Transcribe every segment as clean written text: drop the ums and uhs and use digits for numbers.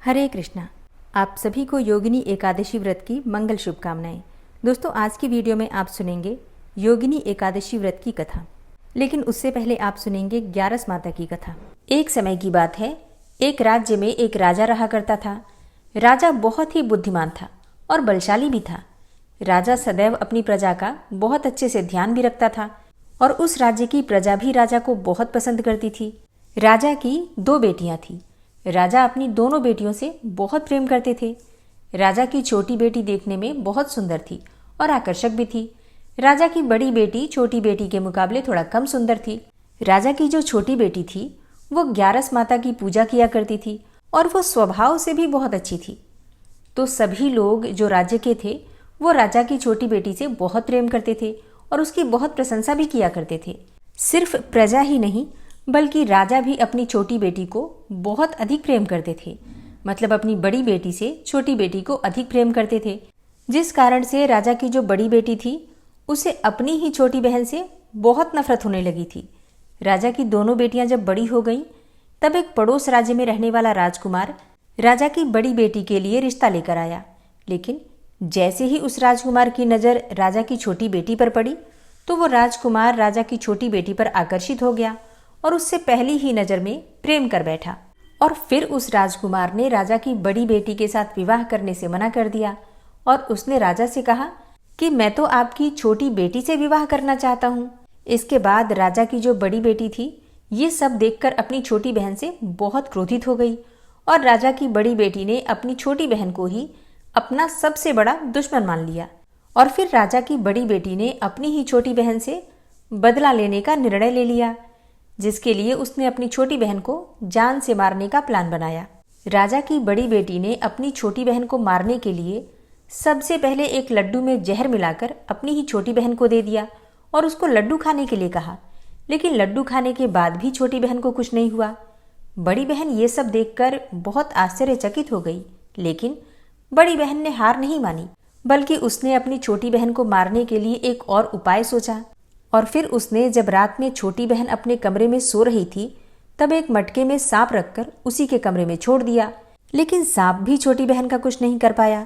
हरे कृष्णा। आप सभी को योगिनी एकादशी व्रत की मंगल शुभकामनाएं। दोस्तों, आज की वीडियो में आप सुनेंगे योगिनी एकादशी व्रत की कथा, लेकिन उससे पहले आप सुनेंगे ग्यारस माता की कथा। एक समय की बात है, एक राज्य में एक राजा रहा करता था। राजा बहुत ही बुद्धिमान था और बलशाली भी था। राजा सदैव अपनी प्रजा का बहुत अच्छे से ध्यान भी रखता था और उस राज्य की प्रजा भी राजा को बहुत पसंद करती थी। राजा की 2 बेटियां थीं। राजा अपनी दोनों बेटियों से बहुत प्रेम करते थे। राजा की छोटी बेटी देखने में बहुत सुंदर थी और आकर्षक भी थी। राजा की बड़ी बेटी छोटी बेटी के मुकाबले थोड़ा कम सुंदर थी। राजा की जो छोटी बेटी थी वो ग्यारस माता की पूजा किया करती थी और वो स्वभाव से भी बहुत अच्छी थी। तो सभी लोग जो राज्य के थे वो राजा की छोटी बेटी से बहुत प्रेम करते थे और उसकी बहुत प्रशंसा भी किया करते थे। सिर्फ प्रजा ही नहीं बल्कि राजा भी अपनी छोटी बेटी को बहुत अधिक प्रेम करते थे। मतलब अपनी बड़ी बेटी से छोटी बेटी को अधिक प्रेम करते थे, जिस कारण से राजा की जो बड़ी बेटी थी उसे अपनी ही छोटी बहन से बहुत नफरत होने लगी थी। राजा की दोनों बेटियां जब बड़ी हो गईं, तब एक पड़ोस राज्य में रहने वाला राजकुमार राजा की बड़ी बेटी के लिए रिश्ता लेकर आया। लेकिन जैसे ही उस राजकुमार की नज़र राजा की छोटी बेटी पर पड़ी तो वो राजकुमार राजा की छोटी बेटी पर आकर्षित हो गया और उससे पहली ही नज़र में प्रेम कर बैठा। और फिर उस राजकुमार ने राजा की बड़ी बेटी के साथ विवाह करने से मना कर दिया और उसने राजा से कहा कि मैं तो आपकी छोटी बेटी से विवाह करना चाहता हूँ। इसके बाद राजा की जो बड़ी बेटी थी ये सब देखकर अपनी छोटी बहन से बहुत क्रोधित हो गई और राजा की बड़ी बेटी ने अपनी छोटी बहन को ही अपना सबसे बड़ा दुश्मन मान लिया। और फिर राजा की बड़ी बेटी ने अपनी ही छोटी बहन से बदला लेने का निर्णय ले लिया, जिसके लिए उसने अपनी छोटी बहन को जान से मारने का प्लान बनाया। राजा की बड़ी बेटी ने अपनी छोटी बहन को मारने के लिए सबसे पहले एक लड्डू में जहर मिलाकर अपनी ही छोटी बहन को दे दिया और उसको लड्डू खाने के लिए कहा। लेकिन लड्डू खाने के बाद भी छोटी बहन को कुछ नहीं हुआ। बड़ी बहन ये सब देखकर बहुत आश्चर्यचकित हो गई, लेकिन बड़ी बहन ने हार नहीं मानी, बल्कि उसने अपनी छोटी बहन को मारने के लिए एक और उपाय सोचा। और फिर उसने जब रात में छोटी बहन अपने कमरे में सो रही थी तब एक मटके में सांप रखकर उसी के कमरे में छोड़ दिया। लेकिन सांप भी छोटी बहन का कुछ नहीं कर पाया।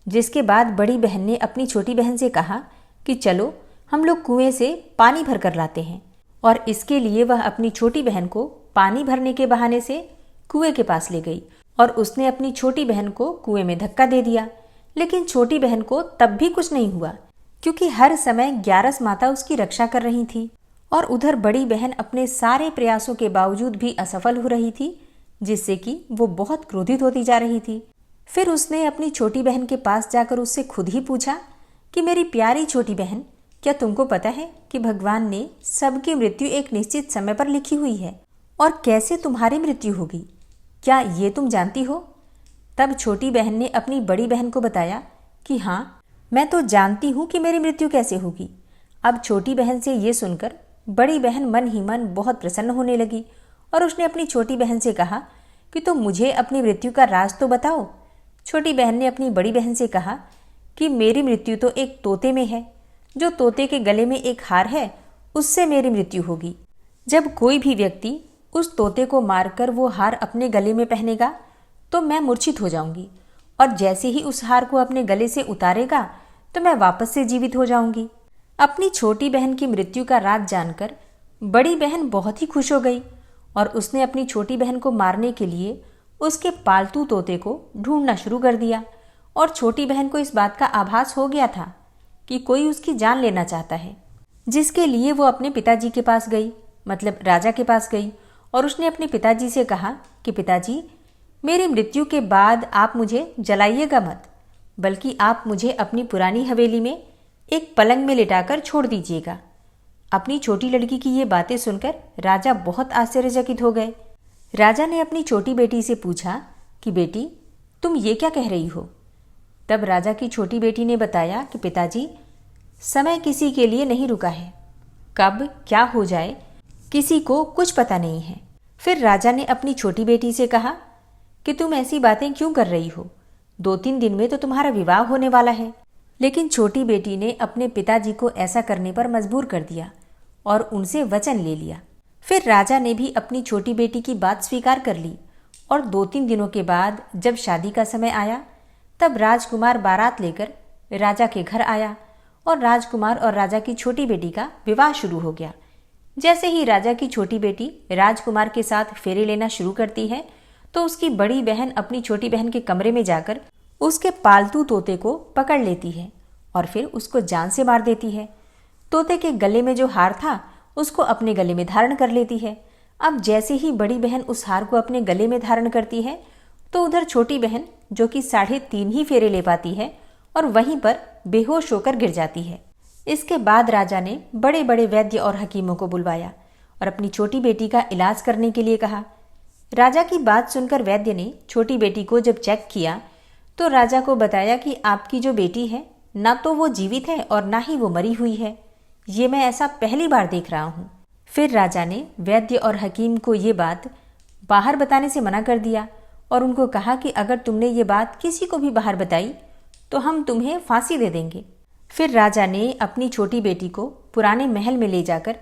जिसके बाद बड़ी बहन ने अपनी छोटी बहन से कहा कि चलो हम लोग कुएं से पानी भर कर लाते हैं। और इसके लिए वह अपनी छोटी बहन को पानी भरने के बहाने से कुएं के पास ले गई और उसने अपनी छोटी बहन को कुएं में धक्का दे दिया। लेकिन छोटी बहन को तब भी कुछ नहीं हुआ, क्योंकि हर समय ग्यारस माता उसकी रक्षा कर रही थी। और उधर बड़ी बहन अपने सारे प्रयासों के बावजूद भी असफल हो रही थी, जिससे कि वो बहुत क्रोधित होती जा रही थी। फिर उसने अपनी छोटी बहन के पास जाकर उससे खुद ही पूछा कि मेरी प्यारी छोटी बहन, क्या तुमको पता है कि भगवान ने सबकी मृत्यु एक निश्चित समय पर लिखी हुई है और कैसे तुम्हारी मृत्यु होगी, क्या ये तुम जानती हो? तब छोटी बहन ने अपनी बड़ी बहन को बताया कि हाँ, मैं तो जानती हूँ कि मेरी मृत्यु कैसे होगी। अब छोटी बहन से ये सुनकर बड़ी बहन मन ही मन बहुत प्रसन्न होने लगी और उसने अपनी छोटी बहन से कहा कि तुम मुझे अपनी मृत्यु का राज तो बताओ। छोटी बहन ने अपनी बड़ी बहन से कहा कि मेरी मृत्यु तो एक तोते में है। जो तोते के गले में एक हार है, उससे मेरी मृत्यु होगी। जब कोई भी व्यक्ति उस तोते को मारकर वो हार अपने गले में पहनेगा तो मैं मूर्छित हो जाऊंगी, और जैसे ही उस हार को अपने गले से उतारेगा तो मैं वापस से जीवित हो जाऊंगी। अपनी छोटी बहन की मृत्यु का राज जानकर बड़ी बहन बहुत ही खुश हो गई और उसने अपनी छोटी बहन को मारने के लिए उसके पालतू तोते को ढूंढना शुरू कर दिया। और छोटी बहन को इस बात का आभास हो गया था कि कोई उसकी जान लेना चाहता है, जिसके लिए वो अपने पिताजी के पास गई, मतलब राजा के पास गई। और उसने अपने पिताजी से कहा कि पिताजी, मेरी मृत्यु के बाद आप मुझे जलाइएगा मत, बल्कि आप मुझे अपनी पुरानी हवेली में एक पलंग में लिटाकर छोड़ दीजिएगा। अपनी छोटी लड़की की ये बातें सुनकर राजा बहुत आश्चर्यचकित हो गए। राजा ने अपनी छोटी बेटी से पूछा कि बेटी, तुम ये क्या कह रही हो? तब राजा की छोटी बेटी ने बताया कि पिताजी, समय किसी के लिए नहीं रुका है, कब क्या हो जाए किसी को कुछ पता नहीं है। फिर राजा ने अपनी छोटी बेटी से कहा कि तुम ऐसी बातें क्यों कर रही हो? 2-3 दिन में तो तुम्हारा विवाह होने वाला है। लेकिन छोटी बेटी ने अपने पिताजी को ऐसा करने पर मजबूर कर दिया और उनसे वचन ले लिया। फिर राजा ने भी अपनी छोटी बेटी की बात स्वीकार कर ली और 2-3 दिनों के बाद जब शादी का समय आया तब राजकुमार बारात लेकर राजा के घर आया और राजकुमार और राजा की छोटी बेटी का विवाह शुरू हो गया। जैसे ही राजा की छोटी बेटी राजकुमार के साथ फेरे लेना शुरू करती है तो उसकी बड़ी बहन अपनी छोटी बहन के कमरे में जाकर उसके पालतू तोते को पकड़ लेती है और फिर उसको जान से मार देती है। तोते के गले में जो हार था उसको अपने गले में धारण कर लेती है। अब जैसे ही बड़ी बहन उस हार को अपने गले में धारण करती है तो उधर छोटी बहन, जो कि 3.5 ही फेरे ले पाती है, और वहीं पर बेहोश होकर गिर जाती है। इसके बाद राजा ने बड़े बड़े वैद्य और हकीमों को बुलवाया और अपनी छोटी बेटी का इलाज करने के लिए कहा। राजा की बात सुनकर वैद्य ने छोटी बेटी को जब चेक किया तो राजा को बताया कि आपकी जो बेटी है ना तो वो जीवित है और ना ही वो मरी हुई है। ये मैं ऐसा पहली बार देख रहा हूँ। फिर राजा ने वैद्य और हकीम को ये बात बाहर बताने से मना कर दिया और उनको कहा कि अगर तुमने ये बात किसी को भी बाहर बताई तो हम तुम्हें फांसी दे देंगे। फिर राजा ने अपनी छोटी बेटी को पुराने महल में ले जाकर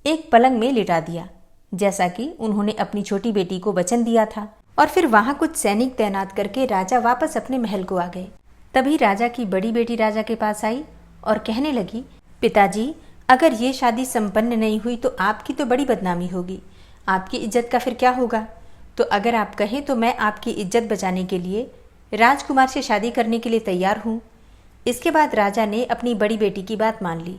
एक पलंग में लिटा दिया, जैसा कि उन्होंने अपनी छोटी बेटी को वचन दिया था। और फिर वहां कुछ सैनिक तैनात करके राजा वापस अपने महल को आ गए। तभी राजा की बड़ी बेटी राजा के पास आई और कहने लगी, पिताजी, अगर ये शादी संपन्न नहीं हुई तो आपकी तो बड़ी बदनामी होगी, आपकी इज्जत का फिर क्या होगा। तो अगर आप कहें तो मैं आपकी इज्जत बचाने के लिए राजकुमार से शादी करने के लिए तैयार हूँ। इसके बाद राजा ने अपनी बड़ी बेटी की बात मान ली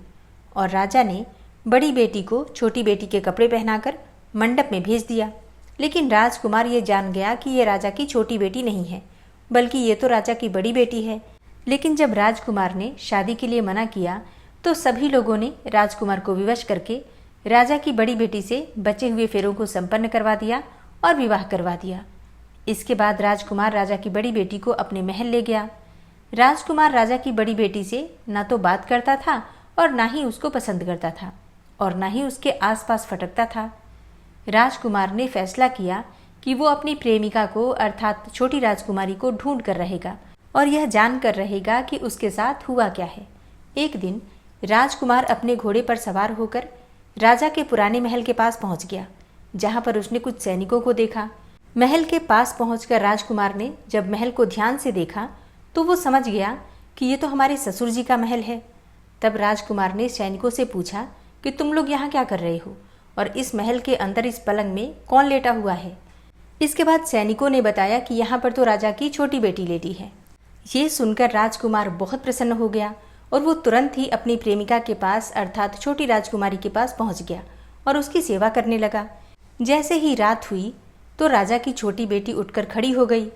और राजा ने बड़ी बेटी को छोटी बेटी के कपड़े पहनाकर मंडप में भेज दिया। लेकिन राजकुमार ये जान गया कि ये राजा की छोटी बेटी नहीं है, बल्कि ये तो राजा की बड़ी बेटी है। लेकिन जब राजकुमार ने शादी के लिए मना किया तो सभी लोगों ने राजकुमार को विवश करके राजा की बड़ी बेटी से बचे हुए फेरों को संपन्न करवा दिया और विवाह करवा दिया। इसके बाद राजकुमार राजा की बड़ी बेटी को अपने महल ले गया। राजकुमार राजा की बड़ी बेटी से ना तो बात करता था और ना ही उसको पसंद करता था और ना ही उसके आसपास फटकता था। राजकुमार ने फैसला किया कि वो अपनी प्रेमिका को अर्थात छोटी राजकुमारी को ढूंढ कर रहेगा और यह जान कर रहेगा कि उसके साथ हुआ क्या है। एक दिन राजकुमार अपने घोड़े पर सवार होकर राजा के पुराने महल के पास पहुंच गया, जहां पर उसने कुछ सैनिकों को देखा। महल के पास पहुंचकर राजकुमार ने जब महल को ध्यान से देखा तो वो समझ गया कि ये तो हमारे ससुर जी का महल है। तब राजकुमार ने सैनिकों से पूछा कि तुम लोग यहाँ क्या कर रहे हो और इस महल के अंदर इस पलंग में कौन लेटा हुआ है। इसके बाद सैनिकों ने बताया कि यहाँ पर तो राजा की छोटी बेटी लेटी है। ये सुनकर राजकुमार बहुत प्रसन्न हो गया और वो तुरंत ही अपनी प्रेमिका के पास अर्थात छोटी राजकुमारी के पास पहुँच गया और उसकी सेवा करने लगा। जैसे ही रात हुई तो राजा की छोटी बेटी उठकर खड़ी हो गई।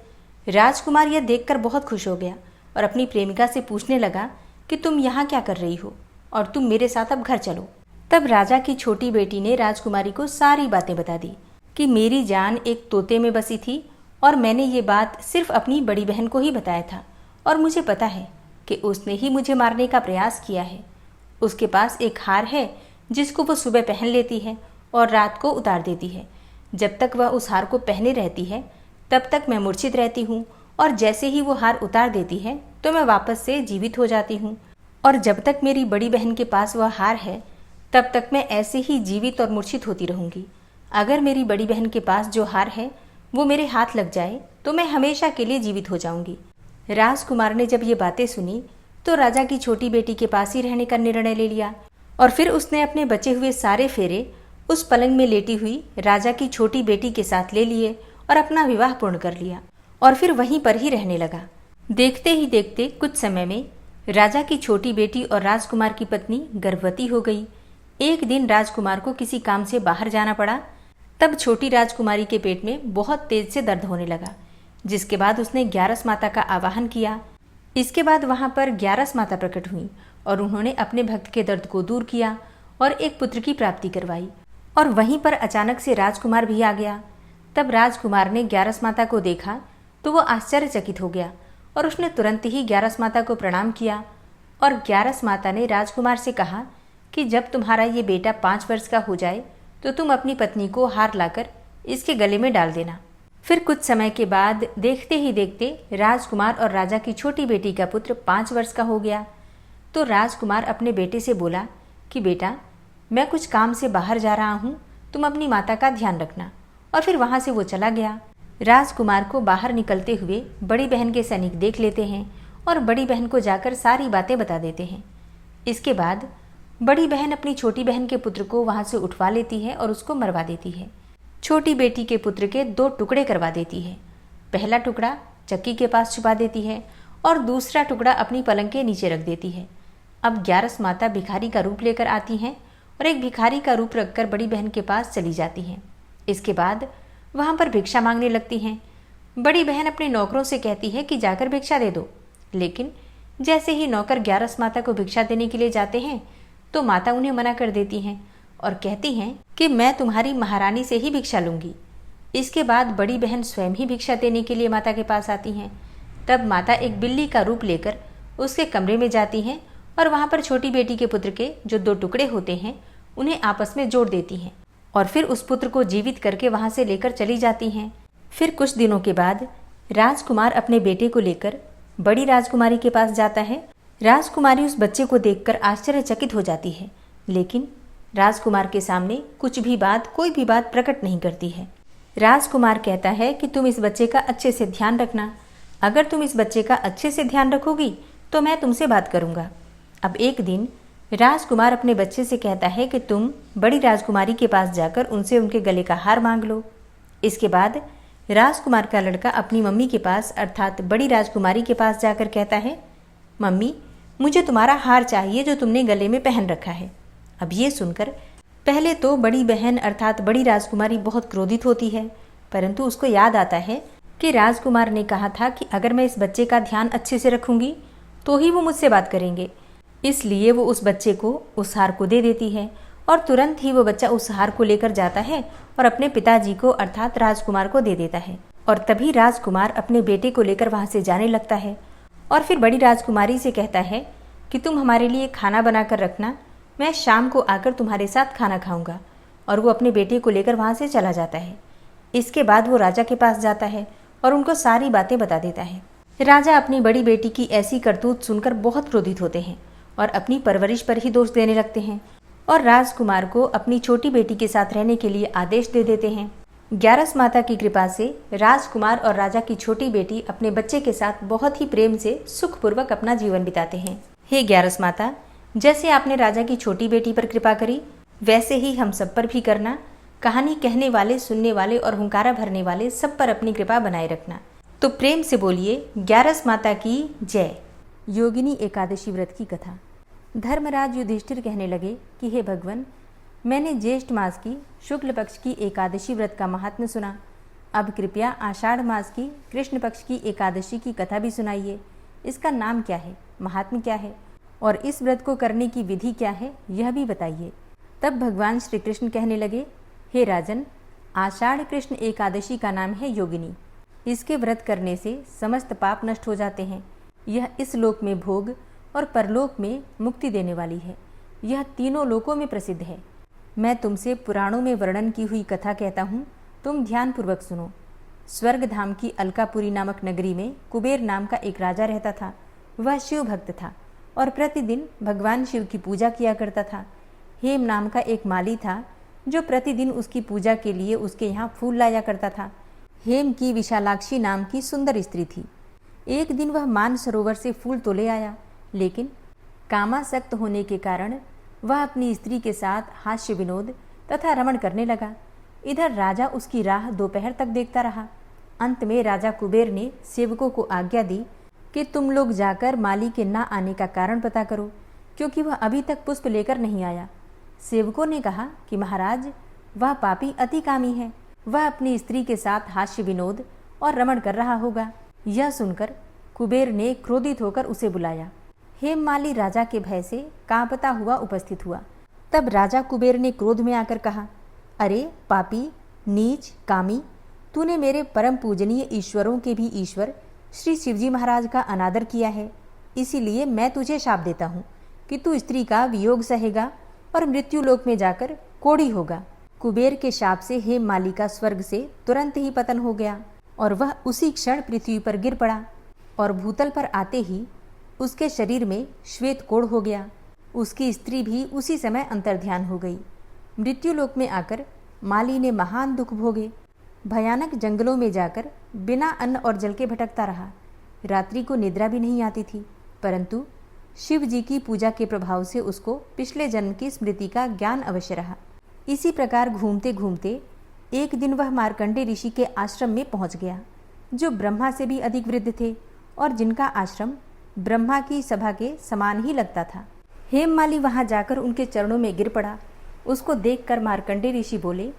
राजकुमार यह देखकर बहुत खुश हो गया और अपनी प्रेमिका से पूछने लगा कि तुम यहाँ क्या कर रही हो और तुम मेरे साथ अब घर चलो। तब राजा की छोटी बेटी ने राजकुमारी को सारी बातें बता दी कि मेरी जान एक तोते में बसी थी और मैंने ये बात सिर्फ अपनी बड़ी बहन को ही बताया था और मुझे पता है कि उसने ही मुझे मारने का प्रयास किया है। उसके पास एक हार है जिसको वो सुबह पहन लेती है और रात को उतार देती है। जब तक वह उस हार को पहने रहती है तब तक मैं मूर्छित रहती हूँ और जैसे ही वो हार उतार देती है तो मैं वापस से जीवित हो जाती हूँ और जब तक मेरी बड़ी बहन के पास वह हार है तब तक मैं ऐसे ही जीवित और मूर्छित होती रहूँगी। अगर मेरी बड़ी बहन के पास जो हार है वो मेरे हाथ लग जाए तो मैं हमेशा के लिए जीवित हो जाऊँगी। राजकुमार ने जब ये बातें सुनी तो राजा की छोटी बेटी के पास ही रहने का निर्णय ले लिया और फिर उसने अपने बचे हुए सारे फेरे उस पलंग में लेटी हुई राजा की छोटी बेटी के साथ ले लिए और अपना विवाह पूर्ण कर लिया और फिर वहीं पर ही रहने लगा। देखते ही देखते कुछ समय में राजा की छोटी बेटी और राजकुमार की पत्नी गर्भवती हो गई। एक दिन राजकुमार को किसी काम से बाहर जाना पड़ा। तब छोटी राजकुमारी के पेट में बहुत तेज से दर्द होने लगा, जिसके बाद उसने 11 माता का आवाहन किया। इसके बाद वहां पर 11 माता प्रकट हुई और उन्होंने अपने भक्त के दर्द को दूर किया और एक पुत्र की प्राप्ति करवाई। और वहीं पर अचानक से राजकुमार भी आ गया। तब राजकुमार ने 11 माता को देखा तो वो आश्चर्यचकित हो गया और उसने तुरंत ही 11 माता को प्रणाम किया और 11 माता ने राजकुमार से कहा कि जब तुम्हारा ये बेटा 5 वर्ष का हो जाए तो तुम अपनी पत्नी को हार लाकर इसके गले में डाल देना। फिर कुछ समय के बाद देखते ही देखते राजकुमार और राजा की छोटी बेटी का पुत्र 5 वर्ष का हो गया। तो राजकुमार अपने बेटे से बोला कि बेटा, मैं कुछ काम से बाहर जा रहा हूँ, तुम अपनी माता का ध्यान रखना। और फिर वहाँ से वो चला गया। राजकुमार को बाहर निकलते हुए बड़ी बहन के सैनिक देख लेते हैं और बड़ी बहन को जाकर सारी बातें बता देते हैं। इसके बाद बड़ी बहन अपनी छोटी बहन के पुत्र को वहां से उठवा लेती है और उसको मरवा देती है। छोटी बेटी के पुत्र के 2 टुकड़े करवा देती है। पहला टुकड़ा चक्की के पास छुपा देती है और दूसरा टुकड़ा अपनी पलंग के नीचे रख देती है। अब ग्यारस माता भिखारी का रूप लेकर आती हैं और एक भिखारी का रूप रखकर बड़ी बहन के पास चली जाती हैं। इसके बाद वहां पर भिक्षा मांगने लगती हैं। बड़ी बहन अपने नौकरों से कहती है कि जाकर भिक्षा दे दो, लेकिन जैसे ही नौकर ग्यारस माता को भिक्षा देने के लिए जाते हैं तो माता उन्हें मना कर देती हैं और कहती हैं कि मैं तुम्हारी महारानी से ही भिक्षा लूंगी। इसके बाद बड़ी बहन स्वयं ही भिक्षा देने के लिए माता के पास आती हैं। तब माता एक बिल्ली का रूप लेकर उसके कमरे में जाती हैं और वहां पर छोटी बेटी के पुत्र के जो 2 टुकड़े होते हैं उन्हें आपस में जोड़ देती हैं और फिर उस पुत्र को जीवित करके वहां से लेकर चली जाती हैं। फिर कुछ दिनों के बाद राजकुमार अपने बेटे को लेकर बड़ी राजकुमारी के पास जाता है। राजकुमारी उस बच्चे को देखकर आश्चर्यचकित हो जाती है, लेकिन राजकुमार के सामने कोई भी बात प्रकट नहीं करती है। राजकुमार कहता है कि तुम इस बच्चे का अच्छे से ध्यान रखना। अगर तुम इस बच्चे का अच्छे से ध्यान रखोगी तो मैं तुमसे बात करूंगा। अब एक दिन राजकुमार अपने बच्चे से कहता है कि तुम बड़ी राजकुमारी के पास जाकर उनसे उनके गले का हार मांग लो। इसके बाद राजकुमार का लड़का अपनी मम्मी के पास अर्थात बड़ी राजकुमारी के पास जाकर कहता है, मम्मी मुझे तुम्हारा हार चाहिए जो तुमने गले में पहन रखा है। अब ये सुनकर पहले तो बड़ी बहन अर्थात बड़ी राजकुमारी बहुत क्रोधित होती है, परंतु उसको याद आता है कि राजकुमार ने कहा था कि अगर मैं इस बच्चे का ध्यान अच्छे से रखूंगी तो ही वो मुझसे बात करेंगे। इसलिए वो उस बच्चे को उस हार को दे देती है और तुरंत ही वो बच्चा उस हार को लेकर जाता है और अपने पिताजी को अर्थात राजकुमार को दे देता है। और तभी राजकुमार अपने बेटे को लेकर वहां से जाने लगता है और फिर बड़ी राजकुमारी से कहता है कि तुम हमारे लिए खाना बनाकर रखना, मैं शाम को आकर तुम्हारे साथ खाना खाऊंगा। और वो अपने बेटे को लेकर वहां से चला जाता है। इसके बाद वो राजा के पास जाता है और उनको सारी बातें बता देता है। राजा अपनी बड़ी बेटी की ऐसी करतूत सुनकर बहुत क्रोधित होते हैं और अपनी परवरिश पर ही दोष देने लगते हैं और राजकुमार को अपनी छोटी बेटी के साथ रहने के लिए आदेश दे देते हैं। ग्यारस माता की कृपा से राजकुमार और राजा की छोटी बेटी अपने बच्चे के साथ बहुत ही प्रेम से सुखपूर्वक अपना जीवन बिताते हैं। हे ग्यारस माता, जैसे आपने राजा की छोटी बेटी पर कृपा करी वैसे ही हम सब पर भी करना। कहानी कहने वाले, सुनने वाले और हुंकारा भरने वाले सब पर अपनी कृपा बनाए रखना। तो प्रेम से बोलिए ग्यारस माता की जय। योगिनी एकादशी व्रत की कथा। धर्मराज युधिष्ठिर कहने लगे कि हे भगवान, मैंने ज्येष्ठ मास की शुक्ल पक्ष की एकादशी व्रत का महात्म्य सुना। अब कृपया आषाढ़ मास की कृष्ण पक्ष की एकादशी की कथा भी सुनाइए। इसका नाम क्या है, महात्म्य क्या है और इस व्रत को करने की विधि क्या है, यह भी बताइए। तब भगवान श्री कृष्ण कहने लगे, हे राजन, आषाढ़ कृष्ण एकादशी का नाम है योगिनी। इसके व्रत करने से समस्त पाप नष्ट हो जाते हैं। यह इस लोक में भोग और परलोक में मुक्ति देने वाली है। यह तीनों लोकों में प्रसिद्ध है। मैं तुमसे पुराणों में वर्णन की हुई कथा कहता हूँ, तुम ध्यानपूर्वक सुनो। स्वर्ग धाम की अलकापुरी नामक नगरी में कुबेर नाम का एक राजा रहता था। वह शिव भक्त था और प्रतिदिन भगवान शिव की पूजा किया करता था। हेम नाम का एक माली था जो प्रतिदिन उसकी पूजा के लिए उसके यहाँ फूल लाया करता था। हेम की विशालाक्षी नाम की सुंदर स्त्री थी। एक दिन वह मानसरोवर से फूल तो ले आया, लेकिन कामासक्त होने के कारण वह अपनी स्त्री के साथ हास्य विनोद तथा रमण करने लगा। इधर राजा उसकी राह दोपहर तक देखता रहा। अंत में राजा कुबेर ने सेवकों को आज्ञा दी कि तुम लोग जाकर माली के ना आने का कारण पता करो, क्योंकि वह अभी तक पुष्प लेकर नहीं आया। सेवकों ने कहा कि महाराज, वह पापी अति कामी है, वह अपनी स्त्री के साथ हास्य विनोद और रमण कर रहा होगा। यह सुनकर कुबेर ने क्रोधित होकर उसे बुलाया। हेममाली राजा के भय से कांपता हुआ उपस्थित हुआ। तब राजा कुबेर ने क्रोध में आकर कहा, अरे पापी, नीच, कामी, तूने मेरे परम पूजनीय ईश्वरों के भी ईश्वर श्री शिवजी महाराज का अनादर किया है। इसीलिए मैं तुझे शाप देता हूँ कि तू स्त्री का वियोग सहेगा और मृत्यु लोक में जाकर कोढ़ी होगा। कुबेर के शाप से हेममाली का स्वर्ग से तुरंत ही पतन हो गया और वह उसी क्षण पृथ्वी पर गिर पड़ा और भूतल पर आते ही उसके शरीर में श्वेत कोढ़ हो गया। उसकी स्त्री भी उसी समय अंतर्ध्यान हो गई। मृत्यु लोक में आकर माली ने महान दुख भोगे। भयानक जंगलों में जाकर बिना अन्न और जल के भटकता रहा। रात्रि को निद्रा भी नहीं आती थी, परंतु शिव जी की पूजा के प्रभाव से उसको पिछले जन्म की स्मृति का ज्ञान अवश्य रहा। इसी प्रकार घूमते घूमते एक दिन वह मार्कंडे ऋषि के आश्रम में पहुंच गया, जो ब्रह्मा से भी अधिक वृद्ध थे और जिनका आश्रम ब्रह्मा की सभा के समान ही लगता था। हेममाली वहां जाकर उनके चरणों में गिर पड़ा। उसको देखकर मार्कंडे ऋषि बोले,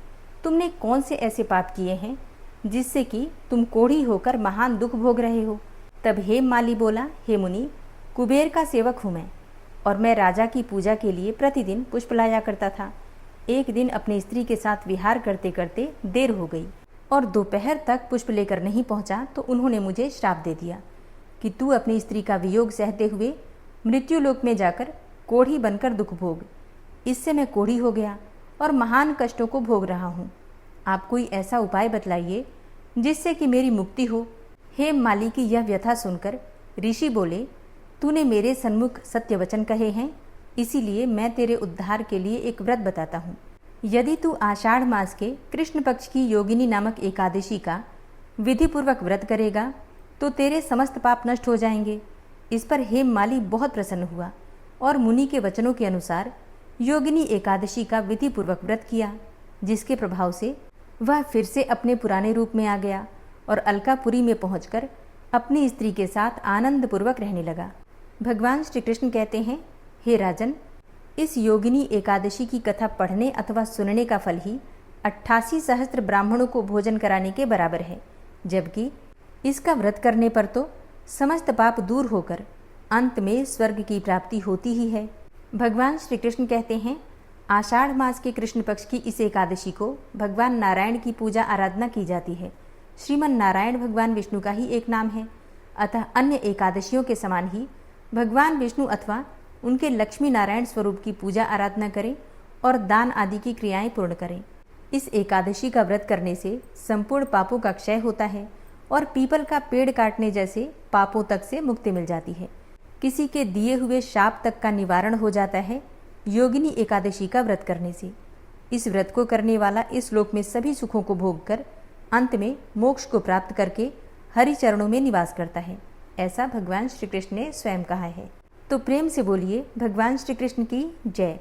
तुमने कौन से ऐसे पाप किए हैं जिससे कि तुम कोढ़ी होकर महान दुख भोग रहे हो। तब हेममाली बोला, हे मुनि, कुबेर का सेवक हूँ मैं, और मैं राजा की पूजा के लिए प्रतिदिन पुष्प लाया करता था। एक दिन अपनी स्त्री के साथ विहार करते करते देर हो गई और दोपहर तक पुष्प लेकर नहीं पहुंचा, तो उन्होंने मुझे श्राप दे दिया कि तू अपनी स्त्री का वियोग सहते हुए मृत्युलोक में जाकर कोढ़ी बनकर दुख भोग। इससे मैं कोढ़ी हो गया और महान कष्टों को भोग रहा हूँ। आप कोई ऐसा उपाय बतलाइए जिससे कि मेरी मुक्ति हो। हेममाली की यह व्यथा सुनकर ऋषि बोले, तूने मेरे सन्मुख सत्य वचन कहे हैं, इसीलिए मैं तेरे उद्धार के लिए एक व्रत बताता हूँ। यदि तू आषाढ़ मास के कृष्ण पक्ष की योगिनी नामक एकादशी का विधिपूर्वक व्रत करेगा तो तेरे समस्त पाप नष्ट हो जाएंगे। इस पर हेममाली बहुत प्रसन्न हुआ और मुनि के वचनों के अनुसार योगिनी एकादशी का विधिपूर्वक व्रत किया, जिसके प्रभाव से वह फिर से अपने पुराने रूप में आ गया और अलकापुरी में पहुंचकर अपनी स्त्री के साथ आनंदपूर्वक रहने लगा। भगवान श्री कृष्ण कहते हैं, हे राजन, इस योगिनी एकादशी की कथा पढ़ने अथवा सुनने का फल ही 88 सहस्त्र ब्राह्मणों को भोजन कराने के बराबर है, जबकि इसका व्रत करने पर तो समस्त पाप दूर होकर अंत में स्वर्ग की प्राप्ति होती ही है। भगवान श्री कृष्ण कहते हैं, आषाढ़ मास के कृष्ण पक्ष की इस एकादशी को भगवान नारायण की पूजा आराधना की जाती है। श्रीमन नारायण भगवान विष्णु का ही एक नाम है, अतः अन्य एकादशियों के समान ही भगवान विष्णु अथवा उनके लक्ष्मी नारायण स्वरूप की पूजा आराधना करें और दान आदि की क्रियाएं पूर्ण करें। इस एकादशी का व्रत करने से संपूर्ण पापों का क्षय होता है और पीपल का पेड़ काटने जैसे पापों तक से मुक्ति मिल जाती है। किसी के दिए हुए शाप तक का निवारण हो जाता है योगिनी एकादशी का व्रत करने से। इस व्रत को करने वाला इस लोक में सभी सुखों को भोग कर अंत में मोक्ष को प्राप्त करके हरि चरणों में निवास करता है, ऐसा भगवान श्री कृष्ण ने स्वयं कहा है। तो प्रेम से बोलिए भगवान श्री कृष्ण की जय।